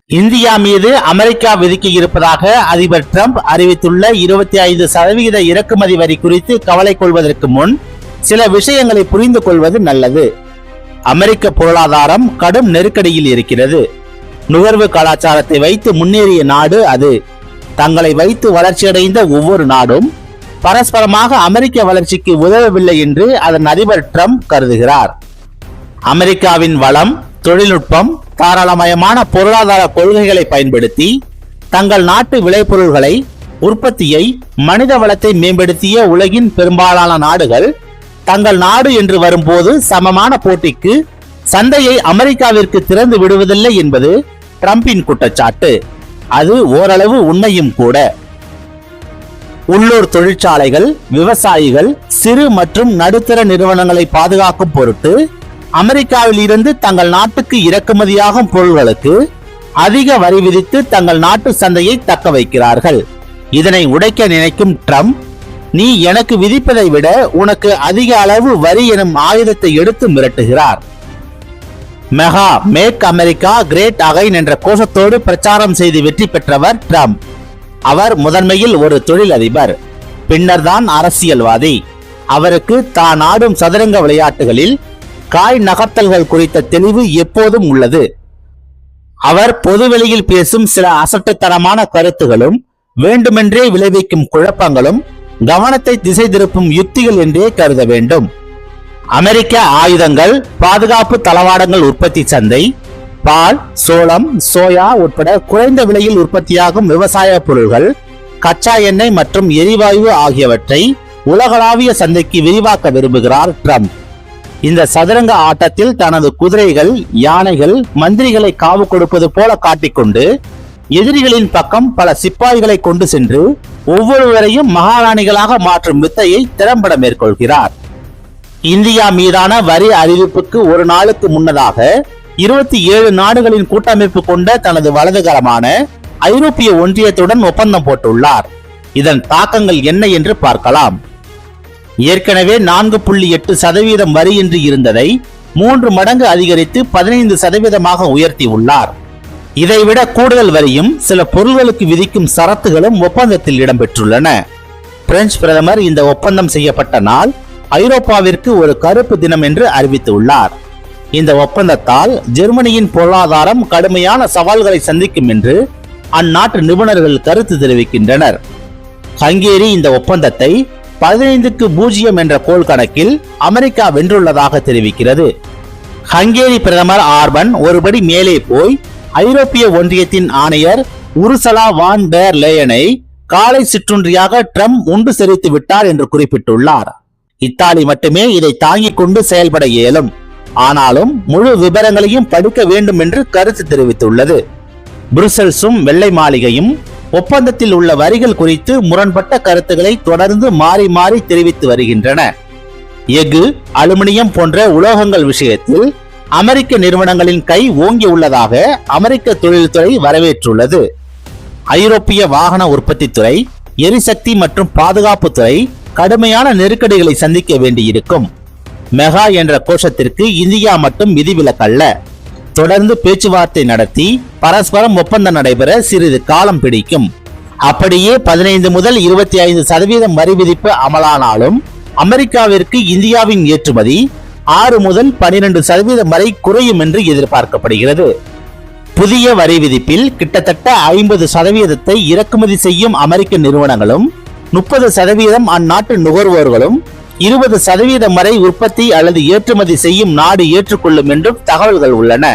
India மீது America விதிக்க இருப்பதாக அதிபர் டிரம்ப் அறிவித்துள்ள 25% இறக்குமதி வரி குறித்து கவலை கொள்வதற்கு முன் சில விஷயங்களை புரிந்து கொள்வது நல்லது. அமெரிக்க பொருளாதாரம் கடும் நெருக்கடியில் இருக்கிறது. நுகர்வு கலாச்சாரத்தை வைத்து முன்னேறிய நாடு அது. தங்களை வைத்து வளர்ச்சியடைந்த ஒவ்வொரு நாடும் பரஸ்பரமாக அமெரிக்க வளர்ச்சிக்கு உதவவில்லை என்று அதன் அதிபர் டிரம்ப் கருதுகிறார். அமெரிக்காவின் வளம், தொழில்நுட்பம், தாராளமயமான பொருளாதார கொள்கைகளை பயன்படுத்தி தங்கள் நாட்டு விளைபொருள்களை, உற்பத்தியை, மனித வளத்தை மேம்படுத்திய உலகின் பெரும்பாலான நாடுகள் தங்கள் நாடு என்று வரும்போது சமமான போட்டிக்கு சந்தையை அமெரிக்காவிற்கு திறந்து விடுவதில்லை என்பது டிரம்பின் குற்றச்சாட்டு. அது ஓரளவு உண்மையும் கூட. உள்ளூர் தொழிற்சாலைகள், விவசாயிகள், சிறு மற்றும் நடுத்தர நிறுவனங்களை பாதுகாக்கும் பொருட்டு அமெரிக்காவில் இருந்து தங்கள் நாட்டுக்கு இறக்குமதியாகும் பொருள்களுக்கு அதிக வரி விதித்து தங்கள் நாட்டு சந்தையை தக்க வைக்கிறார்கள். இதனை உடைக்க நினைக்கும் டிரம்ப், நீ எனக்கு விதிப்பதை விட உனக்கு அதிக அளவு வரி எனும் ஆயுதத்தை எடுத்து மிரட்டுகிறார். Mega make America great again என்ற கோஷத்தோடு பிரச்சாரம் செய்து வெற்றி பெற்றவர் டிரம்ப். அவர் முதன்மையில் ஒரு தொழிலதிபர், பின்னர் தான் அரசியல்வாதி. அவருக்கு தான் ஆடும் சதுரங்க விளையாட்டுகளில் காய் நகர்த்தல்கள் குறித்த தெளிவு எப்போதும் உள்ளது. அவர் பொதுவெளியில் பேசும் சில அசட்டுத்தனமான கருத்துகளும் வேண்டுமென்றே விளைவிக்கும் குழப்பங்களும் கவனத்தை திசை திருப்பும் யுக்திகள் என்றே கருத வேண்டும். அமெரிக்க ஆயுதங்கள், பாதுகாப்பு தளவாடங்கள் உற்பத்தி சந்தை, பால், சோளம், சோயா உட்பட குறைந்த விலையில் உற்பத்தியாகும் விவசாய பொருள்கள், கச்சா எண்ணெய் மற்றும் எரிவாயு ஆகியவற்றை உலகளாவிய சந்தைக்கு விரிவாக்க விரும்புகிறார் டிரம்ப். இந்த சதுரங்க ஆட்டத்தில் தனது குதிரைகள், யானைகள், மந்திரிகளை காவு கொடுப்பது போல காட்டிக்கொண்டு எதிரிகளின் பக்கம் பல சிப்பாய்களை கொண்டு சென்று ஒவ்வொருவரையும் மகாராணிகளாக மாற்றும் வித்தையை திறம்பட மேற்கொள்கிறார். இந்தியா மீதான வரி அறிவிப்புக்கு ஒரு நாளுக்கு முன்னதாக 27 நாடுகளின் கூட்டமைப்பு கொண்ட தனது வலதுகரமான ஐரோப்பிய ஒன்றியத்துடன் ஒப்பந்தம் போட்டுள்ளார். இதன் தாக்கங்கள் என்ன என்று பார்க்கலாம். ஏற்கனவே 4.8% வரி என்று இருந்ததை 3 மடங்கு அதிகரித்து 15% உயர்த்தி உள்ளார். இதைவிட கூடுதல் வரியும் சில பொருள்களுக்கு விதிக்கும் சரத்துகளும் ஒப்பந்தத்தில் இடம்பெற்றுள்ளன. பிரெஞ்சு பிரதமர் இந்த ஒப்பந்தம் செய்யப்பட்ட நாள் ஐரோப்பாவிற்கு ஒரு கருப்பு தினம் என்று அறிவித்துள்ளார். இந்த ஒப்பந்தத்தால் ஜெர்மனியின் பொருளாதாரம் கடுமையான சவால்களை சந்திக்கும் என்று அந்நாட்டு நிபுணர்கள் கருத்து தெரிவிக்கின்றனர். ஹங்கேரி இந்த ஒப்பந்தத்தை 15-0 என்ற கோல் கணக்கில் அமெரிக்கா வென்றுள்ளதாக தெரிவிக்கிறது. ஹங்கேரி பிரதமர் ஆர்பன் ஒருபடி மேலே போய் ஐரோப்பிய ஒன்றியத்தின் ஆணையர் உர்சுலா வான் டெர் லேயனை காலை சிற்றுண்டியாக டிரம்ப் உண்டு செறித்து விட்டார் என்று குறிப்பிட்டுள்ளார். இத்தாலி மட்டுமே இதை தாங்கிக் கொண்டு செயல்பட இயலும், ஆனாலும் முழு விவரங்களையும் படிக்க வேண்டும் என்று கருத்து தெரிவித்துள்ளது. புருசெல்சும் வெள்ளை மாளிகையும் ஒப்பந்தத்தில் உள்ள வரிகள் குறித்து முரண்பட்ட கருத்துக்களை தொடர்ந்து மாறி மாறி தெரிவித்து வருகின்றன. எஃகு, அலுமினியம் போன்ற உலோகங்கள் விஷயத்தில் அமெரிக்க நிறுவனங்களின் கை ஓங்கி உள்ளதாக அமெரிக்க தொழில்துறை வரவேற்றுள்ளது. ஐரோப்பிய வாகன உற்பத்தி துறை, எரிசக்தி மற்றும் பாதுகாப்பு துறை கடுமையான நெருக்கடிகளை சந்திக்க வேண்டியிருக்கும். மெகா என்ற கோஷத்திற்கு இந்தியா மட்டும் விதிவிலக்கல்ல. தொடர்ந்து பேச்சுவார்த்தை நடத்தி பரஸ்பரம் ஒப்பந்தம் நடைபெற சிறிது காலம் பிடிக்கும். அப்படியே 15 முதல் 25% வரி விதிப்பு அமலானாலும் அமெரிக்காவிற்கு இந்தியாவின் ஏற்றுமதி 6 முதல் 12% வரை குறையும் என்று எதிர்பார்க்கப்படுகிறது. புதிய வரி விதிப்பில் கிட்டத்தட்ட 50% இறக்குமதி செய்யும் அமெரிக்க நிறுவனங்களும் 30% அந்நாட்டு நுகர்வோர்களும் 20% வரை உற்பத்தி அல்லது ஏற்றுமதி செய்யும் நாடு ஏற்றுக்கொள்ளும் என்றும் தகவல்கள் உள்ளன.